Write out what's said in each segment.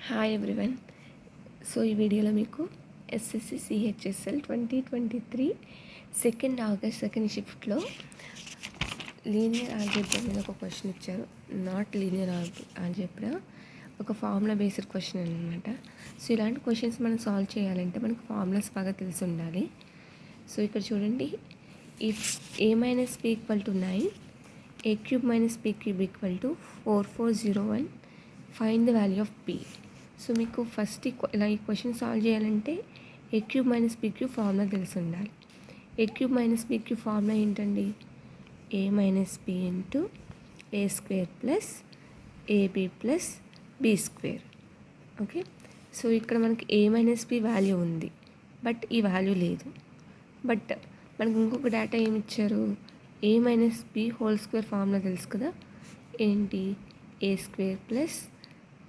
Hi everyone. So ఈ వీడియోలో మీకు ఎస్ఎస్సి సిహెచ్ఎస్ఎల్ 2023 ఆగస్ట్ సెకండ్ షిఫ్ట్లో లీనియర్ ఆల్జీబ్రా మీద ఒక క్వశ్చన్ ఇచ్చారు. నాట్ లీనియర్ ఆల్జీబ్రా, ఒక ఫార్ములా బేస్డ్ క్వశ్చన్ అనమాట. సో ఇలాంటి క్వశ్చన్స్ మనం సాల్వ్ చేయాలంటే మనకు ఫార్ములాస్ బాగా తెలిసి ఉండాలి. సో ఇక్కడ చూడండి, if a minus p equal to 9, a cube minus p cube equal to 4401, find the value of p. So మీకు ఫస్ట్ ఇలా ఈ క్వశ్చన్ సాల్వ్ చేయాలంటే A cube minus B cube formula తెలిసి ఉండాలి. A cube minus B cube formula ఏంటండి? A minus B into A square plus AB plus B square. Okay, so ఇక్కడ మనకి A minus B value ఉంది, but ఈ value లేదు. But మనకి ఇంకొక డేటా ఏమి ఇచ్చారు? A minus B whole square formula తెలుసు కదా, ఏంటి? A square plus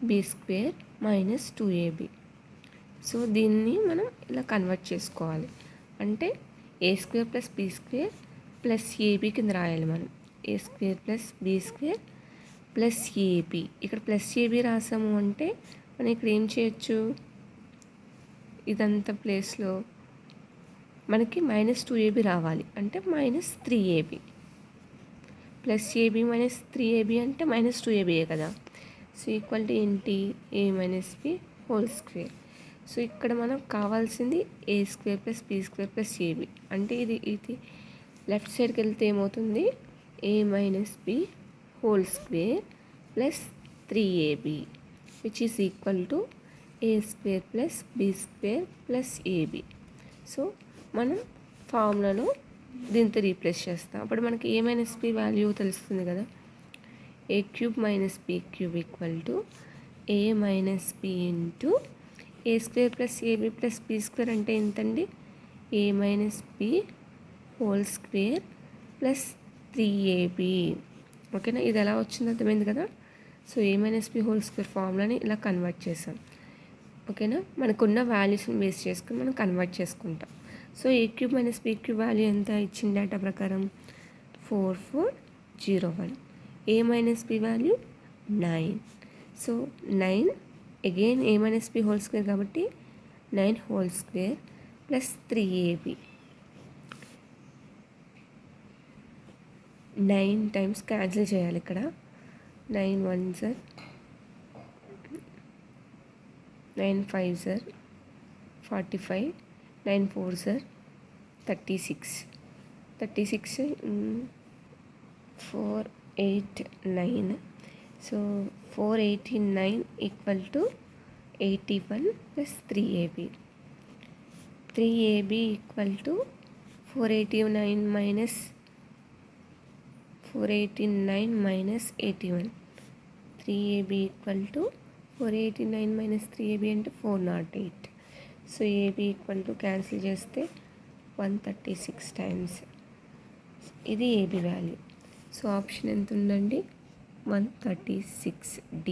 B square minus 2ab. So దీన్ని మనం ఇలా కన్వర్ట్ చేసుకోవాలి. అంటే A square plus B square plus AB కింద రాయాలి మనం. A square plus B square plus AB. ఇక్కడ ప్లస్ ఏబీ రాసాము అంటే మనం ఇక్కడ ఏం చేయొచ్చు? ఇదంతా ప్లేస్లో మనకి మైనస్ 2ab రావాలి, అంటే minus 3ab. Plus AB minus 3ab అంటే మైనస్ 2abయే కదా. సో ఈక్వల్ టు ఏంటి? A minus B whole square. So ఇక్కడ మనకు కావాల్సింది A square plus B square plus AB. అంటే ఇది లెఫ్ట్ సైడ్కి వెళ్తే ఏమవుతుంది? A minus B whole square plus 3ab which is equal to A square plus B square plus AB. So మనం ఫార్ములాలో దీంతో రీప్లేస్ చేస్తాం. అప్పుడు మనకి ఏ మైనస్ బి వాల్యూ తెలుస్తుంది కదా. A cube minus B cube equal to A minus B into A square plus AB plus B square అంటే ఎంతండి? A minus B whole square plus 3ab. ఓకేనా, ఇది ఎలా వచ్చిందో అర్థమైంది కదా. So A minus B whole square ఫార్ములాని ఇలా కన్వర్ట్ చేసాం. ఓకేనా, మనకున్న వాల్యూస్ని బేస్ చేసుకుని మనం కన్వర్ట్ చేసుకుంటాం. So A cube minus B cube value ఎంత ఇచ్చిన డేటా ప్రకారం? 4401. a minus b value 9. So 9 again a minus b whole square కాబట్టి 9 whole square plus 3ab. 9 times cancel చేయాలి ఇక్కడ. 9 1s are 9 5s are 45, 9 4s are 36, 4 8 9. So 489 equal to 81 plus 3ab. 3ab equal to 489 minus 81. 3ab equal to 489 minus 3ab అంటే 408. So ab equal to cancel చేస్తే 136 times. ఇది ab value. So option ఎంత ఉందండి? 136D.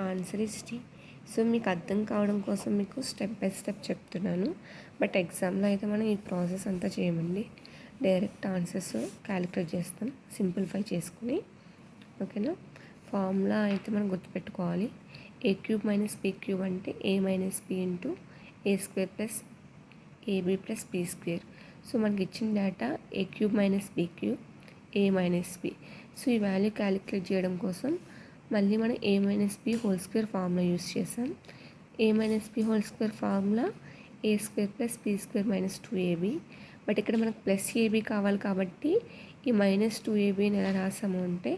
Answer is D. So మీకు అర్థం కావడం కోసం మీకు స్టెప్ బై స్టెప్ చెప్తున్నాను. బట్ ఎగ్జామ్లో అయితే మనం ఈ ప్రాసెస్ అంతా చేయమండి, డైరెక్ట్ ఆన్సర్స్ క్యాలిక్యులేట్ చేస్తాం సింప్లిఫై చేసుకుని. ఓకేనా, ఫార్ములా అయితే మనం గుర్తుపెట్టుకోవాలి. A cube minus B cube అంటే A minus B into A square plus AB plus B square. So మనకి ఇచ్చిన data A cube minus B cube A minus B. So ఈ వాల్యూ క్యాలిక్యులేట్ చేయడం కోసం మళ్ళీ మనం A minus B whole square formula use చేసాం. A minus B whole square formula A square plus B square minus 2ab. But ఇక్కడ మనకు plus AB కావాలి కాబట్టి ఈ మైనస్ 2abని ఎలా రాసాము అంటే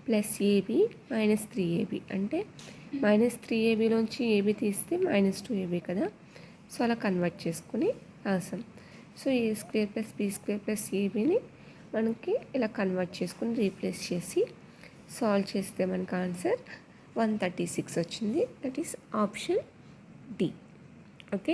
ప్లస్ ఏబీ మైనస్ 3ab. అంటే మైనస్ 3abలోంచి ఏబీ తీస్తే మైనస్ 2ab కదా. సో అలా కన్వర్ట్ చేసుకుని రాసాం. So A square plus B square plus ఏబీని మనకి ఇలా కన్వర్ట్ చేసుకుని రీప్లేస్ చేసి సాల్వ్ చేస్తే మనకు ఆన్సర్ 136 వచ్చింది. That is option D. Okay.